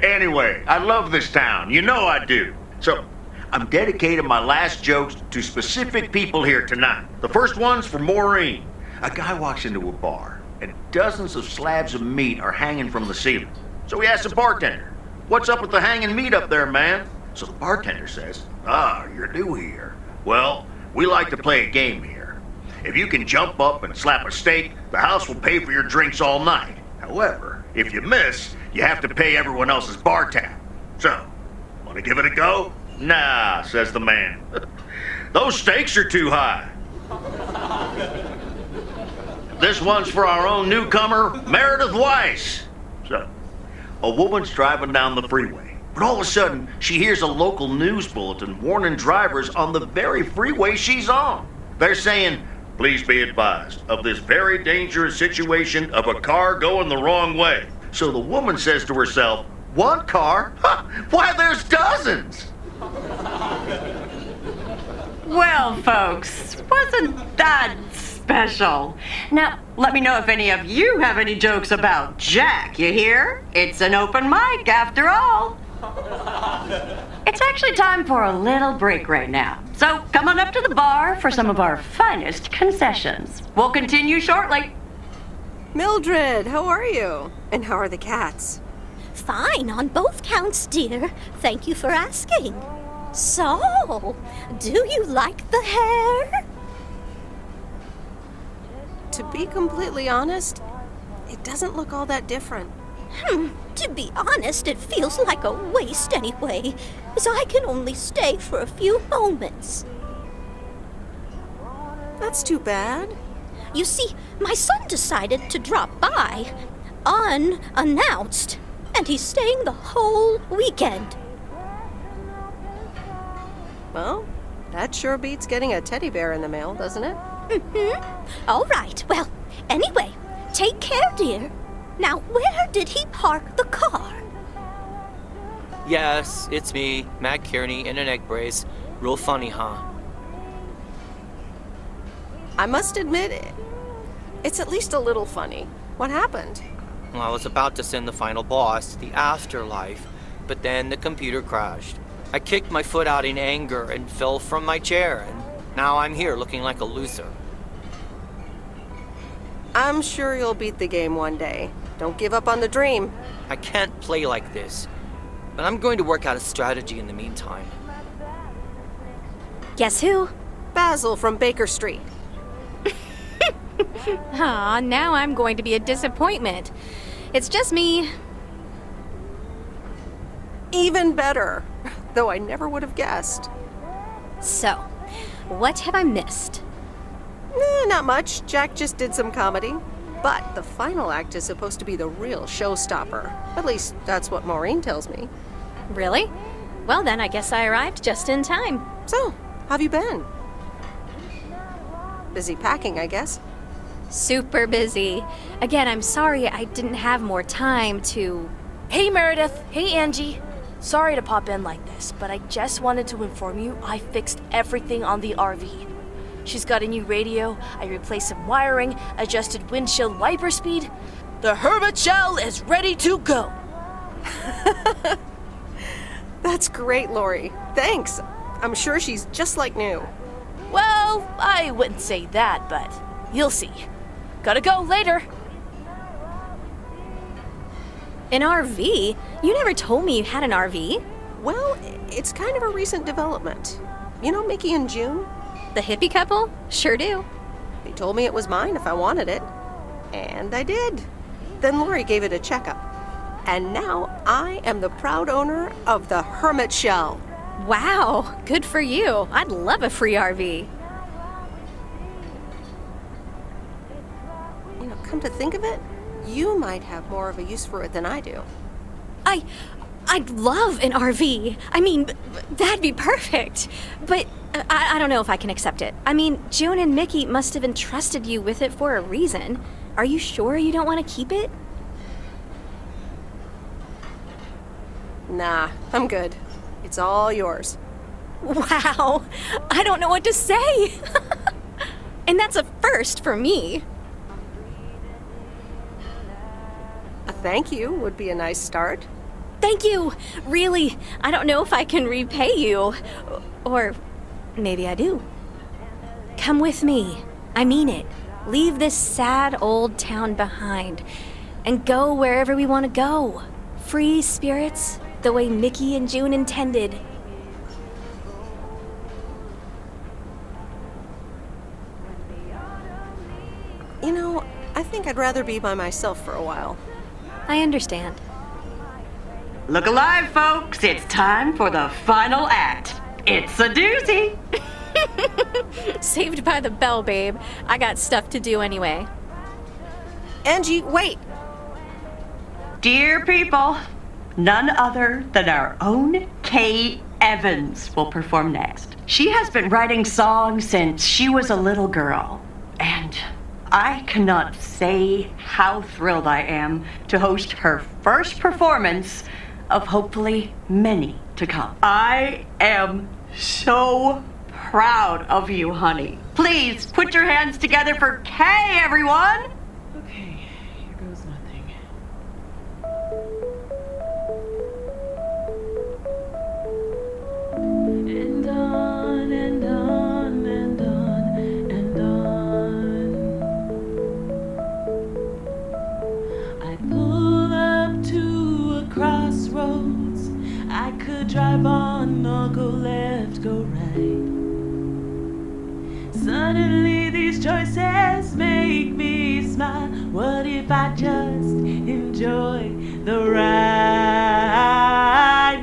Anyway, I love this town. You know I do. So, I'm dedicating my last jokes to specific people here tonight. The first one's for Maureen. A guy walks into a bar, and dozens of slabs of meat are hanging from the ceiling. So he asks the bartender, "What's up with the hanging meat up there, man?" So the bartender says, "You're new here. Well, we like to play a game here. If you can jump up and slap a steak, the house will pay for your drinks all night. However, if you miss, you have to pay everyone else's bar tab. So, want to give it a go?" "Nah," says the man. "Those stakes are too high." This one's for our own newcomer, Meredith Weiss. So, a woman's driving down the freeway, but all of a sudden, she hears a local news bulletin warning drivers on the very freeway she's on. They're saying, "Please be advised of this very dangerous situation of a car going the wrong way." So the woman says to herself, "One car? Why, there's dozens!" Well, folks, wasn't that special? Now, let me know if any of you have any jokes about Jack, you hear? It's an open mic after all. It's actually time for a little break right now. So come on up to the bar for some of our finest concessions. We'll continue shortly. Mildred, how are you? And how are the cats? Fine on both counts, dear. Thank you for asking. So, do you like the hair? To be completely honest, it doesn't look all that different. To be honest, it feels like a waste anyway, as I can only stay for a few moments. That's too bad. You see, my son decided to drop by, unannounced, and he's staying the whole weekend. Well, that sure beats getting a teddy bear in the mail, doesn't it? All right, well, anyway, take care, dear. Now, where did he park the car? Yes, it's me, Matt Kearney, in an egg brace. Real funny, huh? I must admit, it's at least a little funny. What happened? Well, I was about to send the final boss to the afterlife, but then the computer crashed. I kicked my foot out in anger and fell from my chair, and now I'm here looking like a loser. I'm sure you'll beat the game one day. Don't give up on the dream. I can't play like this, but I'm going to work out a strategy in the meantime. Guess who? Basil from Baker Street. Aw, now I'm going to be a disappointment. It's just me. Even better, though I never would have guessed. So, what have I missed? Not much. Jack just did some comedy. But the final act is supposed to be the real showstopper. At least, that's what Maureen tells me. Really? Well then, I guess I arrived just in time. So, how've you been? Busy packing, I guess. Super busy. Again, I'm sorry I didn't have more time to... Hey Meredith, hey Angie. Sorry to pop in like this, but I just wanted to inform you I fixed everything on the RV. She's got a new radio, I replaced some wiring, adjusted windshield wiper speed. The Hermit Shell is ready to go. That's great, Lori. Thanks. I'm sure she's just like new. Well, I wouldn't say that, but you'll see. Gotta go later. An RV? You never told me you had an RV. Well, it's kind of a recent development. You know Mickey and June? The hippie couple? Sure do. They told me it was mine if I wanted it. And I did. Then Lori gave it a checkup. And now I am the proud owner of the Hermit Shell. Wow, good for you. I'd love a free RV. You know, come to think of it, you might have more of a use for it than I do. I'd love an RV. I mean, that'd be perfect. But I don't know if I can accept it. I mean, June and Mickey must have entrusted you with it for a reason. Are you sure you don't want to keep it? Nah, I'm good. It's all yours. Wow, I don't know what to say. And that's a first for me. A thank you would be a nice start. Thank you. Really, I don't know if I can repay you. Or maybe I do. Come with me. I mean it. Leave this sad old town behind and go wherever we want to go. Free spirits, the way Mickey and June intended. You know, I think I'd rather be by myself for a while. I understand. Look alive, folks. It's time for the final act. It's a doozy. Saved by the bell, babe. I got stuff to do anyway. Angie, wait! Dear people, none other than our own Kay Evans will perform next. She has been writing songs since she was a little girl, and I cannot say how thrilled I am to host her first performance of hopefully many to come. I am so proud of you, honey. Please put your hands together for Kay, everyone! Okay, here goes nothing. And on and on and on and on. I pull up to a crossroads. I could drive on or go left, go right. Suddenly these choices make me smile. What if I just enjoy the ride?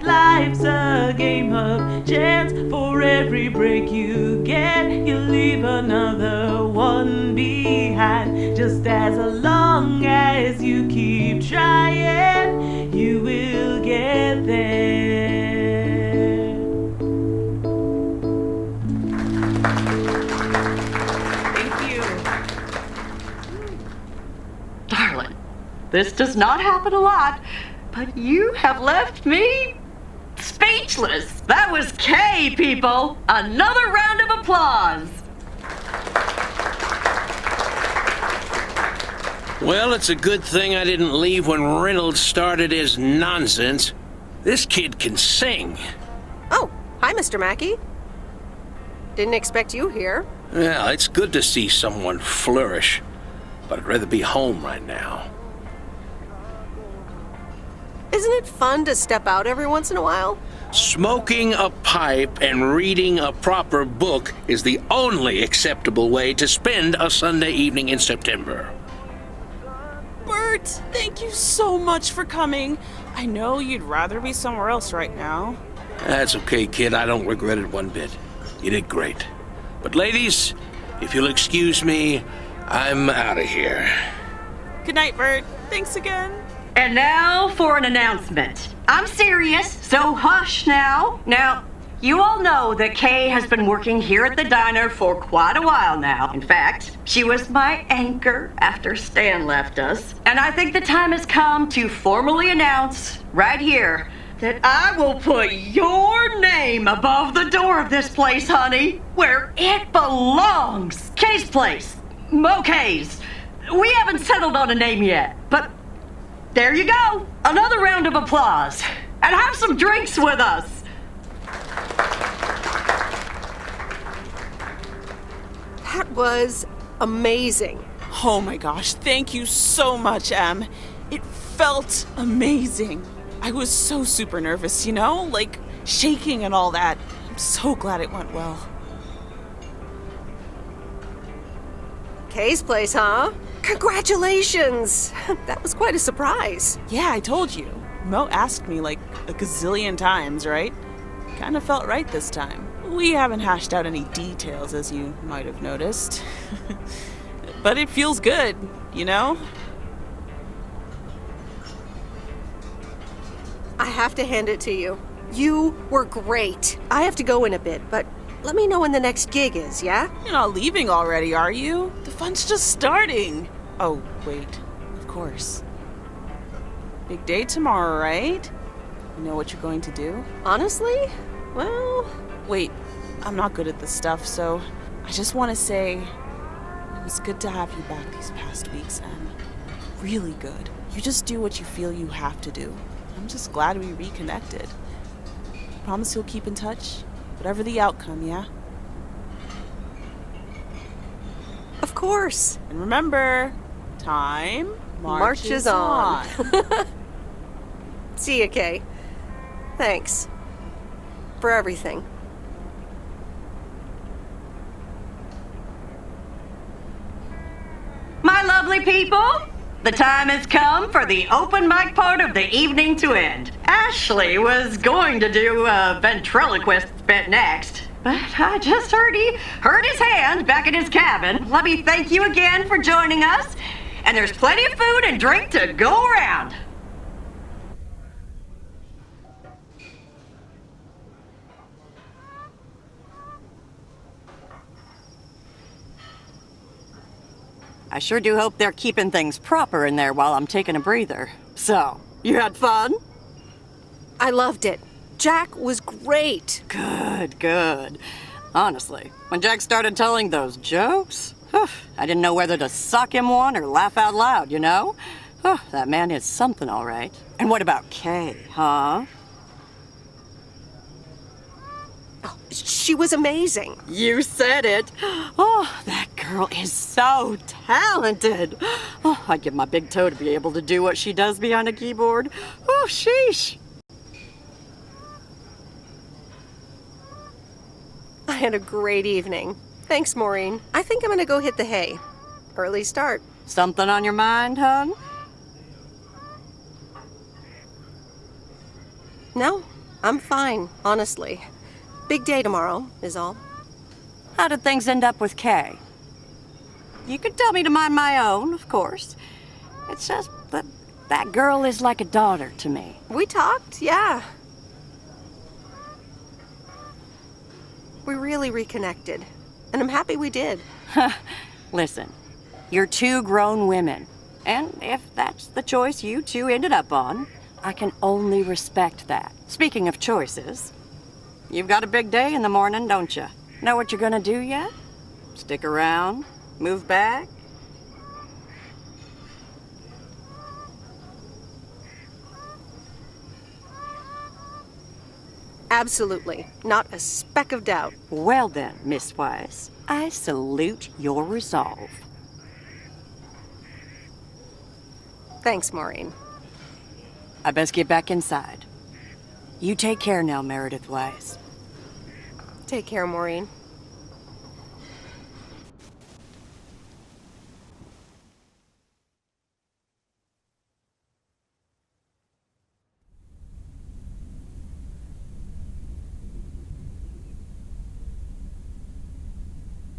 Life's a game of chance. For every break you get, you leave another one behind. Just as long as you keep trying, you will get there. Darling, this does not happen a lot, but you have left me speechless. That was Kay, people. Another round of applause. Well, it's a good thing I didn't leave when Reynolds started his nonsense. This kid can sing. Oh, hi, Mr. Mackey. Didn't expect you here. Well, it's good to see someone flourish, but I'd rather be home right now. Isn't it fun to step out every once in a while? Smoking a pipe and reading a proper book is the only acceptable way to spend a Sunday evening in September. Bert, thank you so much for coming. I know you'd rather be somewhere else right now. That's okay, kid. I don't regret it one bit. You did great. But ladies, if you'll excuse me, I'm out of here. Good night, Bert. Thanks again. And now for an announcement. I'm serious, so hush now. Now, you all know that Kay has been working here at the diner for quite a while now. In fact, she was my anchor after Stan left us. And I think the time has come to formally announce right here that I will put your name above the door of this place, honey, where it belongs. Kay's Place. Mo Kay's. We haven't settled on a name yet, but there you go. Another round of applause. And have some drinks with us. That was amazing. Oh my gosh, thank you so much, Em. It felt amazing. I was so super nervous, you know? Like, shaking and all that. I'm so glad it went well. Kay's Place, huh? Congratulations! That was quite a surprise. Yeah, I told you. Mo asked me like a gazillion times, right? Kinda felt right this time. We haven't hashed out any details, as you might have noticed. But it feels good, you know? I have to hand it to you. You were great. I have to go in a bit, but let me know when the next gig is, yeah? You're not leaving already, are you? The fun's just starting. Oh, wait. Of course. Big day tomorrow, right? You know what you're going to do? Honestly? Well... Wait, I'm not good at this stuff, so I just want to say it was good to have you back these past weeks, Em. Really good. You just do what you feel you have to do. I'm just glad we reconnected. Promise you'll keep in touch, whatever the outcome, yeah? Of course. And remember, time marches on. See ya, Kay. Thanks. For everything. My lovely people, the time has come for the open mic part of the evening to end. Ashley was going to do a ventriloquist bit next, but I just heard he hurt his hand back in his cabin. Let me thank you again for joining us, and there's plenty of food and drink to go around. I sure do hope they're keeping things proper in there while I'm taking a breather. So, you had fun? I loved it. Jack was great. Good, good. Honestly, when Jack started telling those jokes, I didn't know whether to sock him one or laugh out loud, you know? That man is something, all right. And what about Kay, huh? Oh, she was amazing. You said it. Oh, that girl is so talented. Oh, I'd give my big toe to be able to do what she does behind a keyboard. Oh, sheesh. I had a great evening. Thanks, Maureen. I think I'm gonna go hit the hay. Early start. Something on your mind, hon? No, I'm fine, honestly. Big day tomorrow, is all. How did things end up with Kay? You could tell me to mind my own, of course. It's just that that girl is like a daughter to me. We talked, yeah. We really reconnected, and I'm happy we did. Listen, you're two grown women, and if that's the choice you two ended up on, I can only respect that. Speaking of choices, you've got a big day in the morning, don't you? Know what you're gonna do yet? Stick around? Move back? Absolutely. Not a speck of doubt. Well then, Miss Weiss, I salute your resolve. Thanks, Maureen. I best get back inside. You take care now, Meredith Weiss. Take care, Maureen.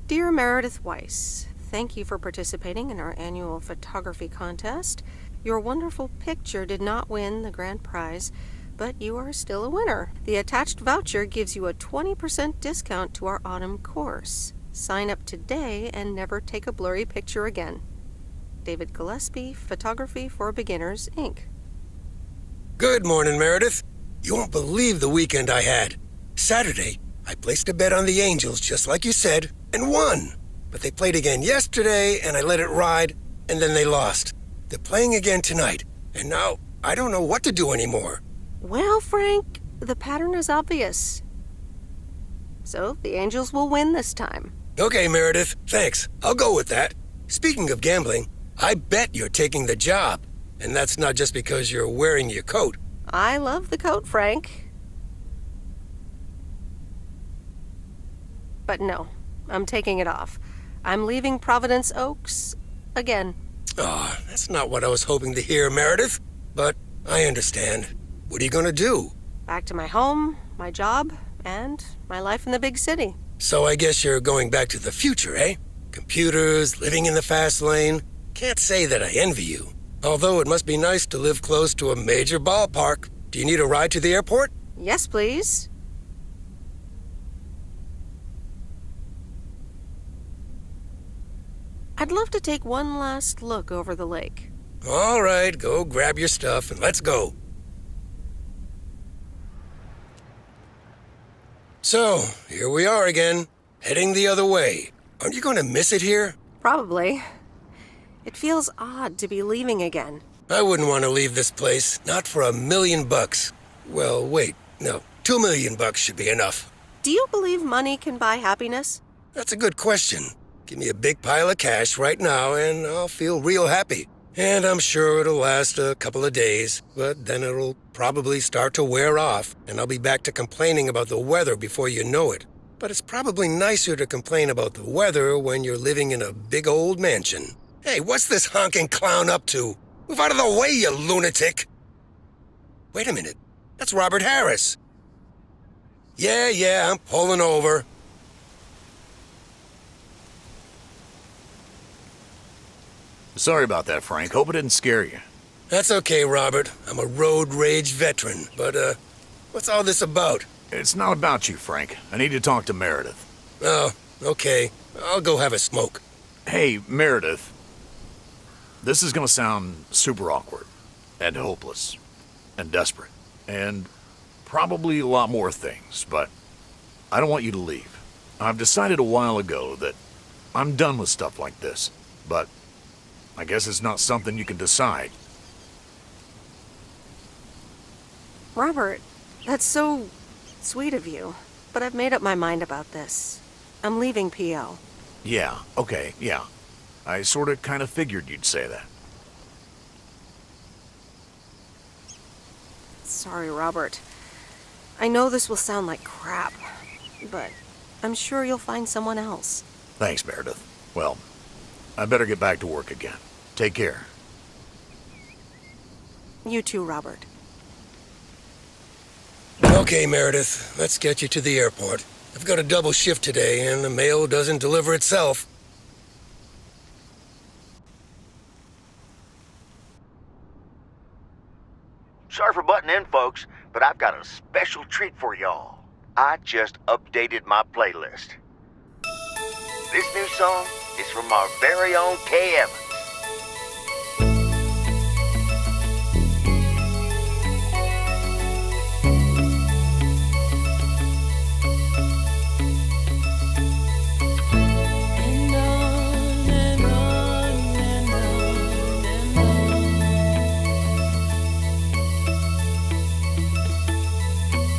Dear Meredith Weiss, thank you for participating in our annual photography contest. Your wonderful picture did not win the grand prize, but you are still a winner. The attached voucher gives you a 20% discount to our autumn course. Sign up today and never take a blurry picture again. David Gillespie, Photography for Beginners, Inc. Good morning, Meredith. You won't believe the weekend I had. Saturday, I placed a bet on the Angels, just like you said, and won. But they played again yesterday, and I let it ride, and then they lost. They're playing again tonight, and now I don't know what to do anymore. Well, Frank, the pattern is obvious. So the Angels will win this time. Okay, Meredith, thanks. I'll go with that. Speaking of gambling, I bet you're taking the job. And that's not just because you're wearing your coat. I love the coat, Frank. But no, I'm taking it off. I'm leaving Providence Oaks again. Oh, that's not what I was hoping to hear, Meredith. But I understand. What are you going to do? Back to my home, my job, and my life in the big city. So I guess you're going back to the future, eh? Computers, living in the fast lane. Can't say that I envy you. Although it must be nice to live close to a major ballpark. Do you need a ride to the airport? Yes, please. I'd love to take one last look over the lake. All right, go grab your stuff and let's go. So, here we are again, heading the other way. Aren't you going to miss it here? Probably. It feels odd to be leaving again. I wouldn't want to leave this place, not for $1,000,000. Well, wait, no, $2,000,000 should be enough. Do you believe money can buy happiness? That's a good question. Give me a big pile of cash right now and I'll feel real happy. And I'm sure it'll last a couple of days, but then it'll probably start to wear off, and I'll be back to complaining about the weather before you know it. But it's probably nicer to complain about the weather when you're living in a big old mansion. Hey, what's this honking clown up to? Move out of the way, you lunatic! Wait a minute. That's Robert Harris. Yeah, I'm pulling over. Sorry about that, Frank. Hope it didn't scare you. That's okay, Robert. I'm a road rage veteran. But, what's all this about? It's not about you, Frank. I need to talk to Meredith. Oh, okay. I'll go have a smoke. Hey, Meredith. This is gonna sound super awkward, and hopeless, and desperate, and probably a lot more things, but I don't want you to leave. I've decided a while ago that I'm done with stuff like this, but I guess it's not something you can decide. Robert, that's so sweet of you. But I've made up my mind about this. I'm leaving PO. Yeah, okay, yeah. I sorta kinda figured you'd say that. Sorry, Robert. I know this will sound like crap, but I'm sure you'll find someone else. Thanks, Meredith. Well, I better get back to work again. Take care. You too, Robert. Okay, Meredith, let's get you to the airport. I've got a double shift today, and the mail doesn't deliver itself. Sorry for butting in, folks, but I've got a special treat for y'all. I just updated my playlist. This new song is from our very own Kay Evans.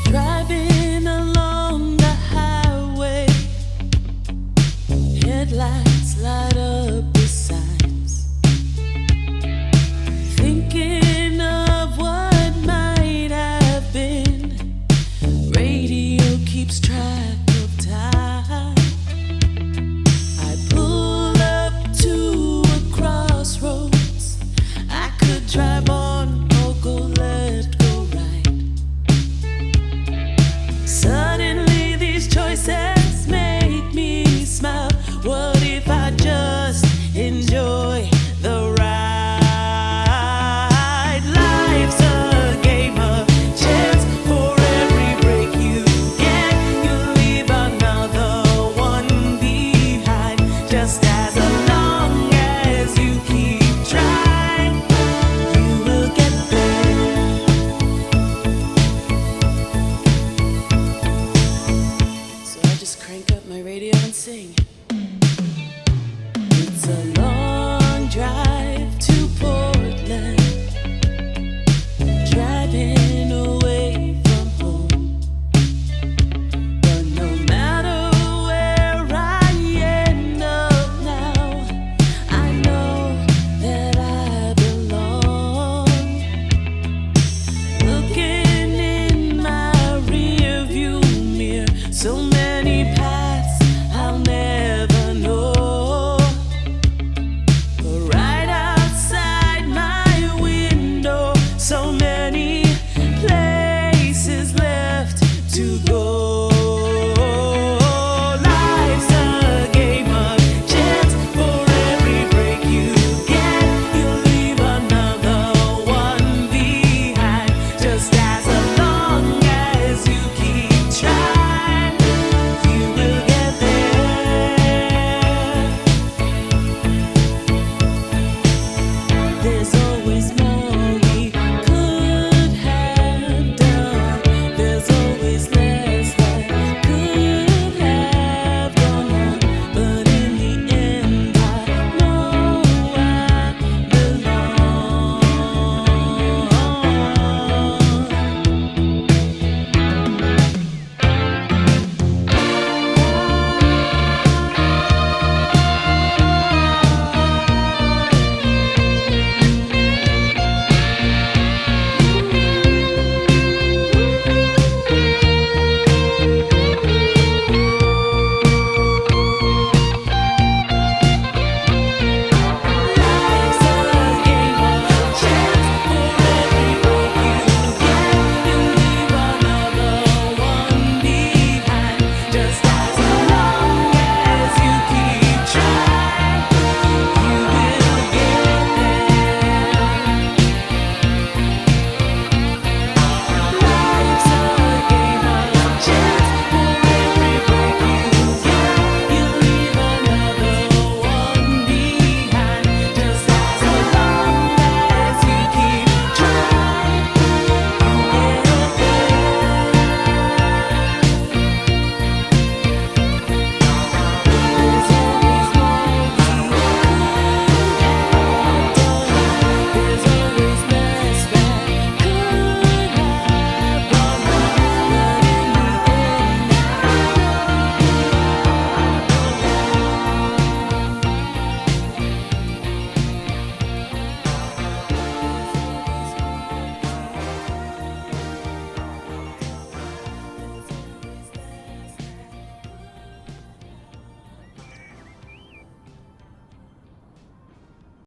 Driving along the highway, headlights light up the signs. Thinking of what might have been. Radio keeps track of time. I pull up to a crossroads. I could drive on or go left, go right. Suddenly these choices make me smile. What if I just enjoy the ride? Life's a game of chance. For every break you get, you leave another one behind. Just as long as you keep trying, you will get there. So I just crank up my radio and sing. It's a long drive to Portland, driving away from home. But no matter where I end up now, I know that I belong. Looking in my rearview mirror, so many paths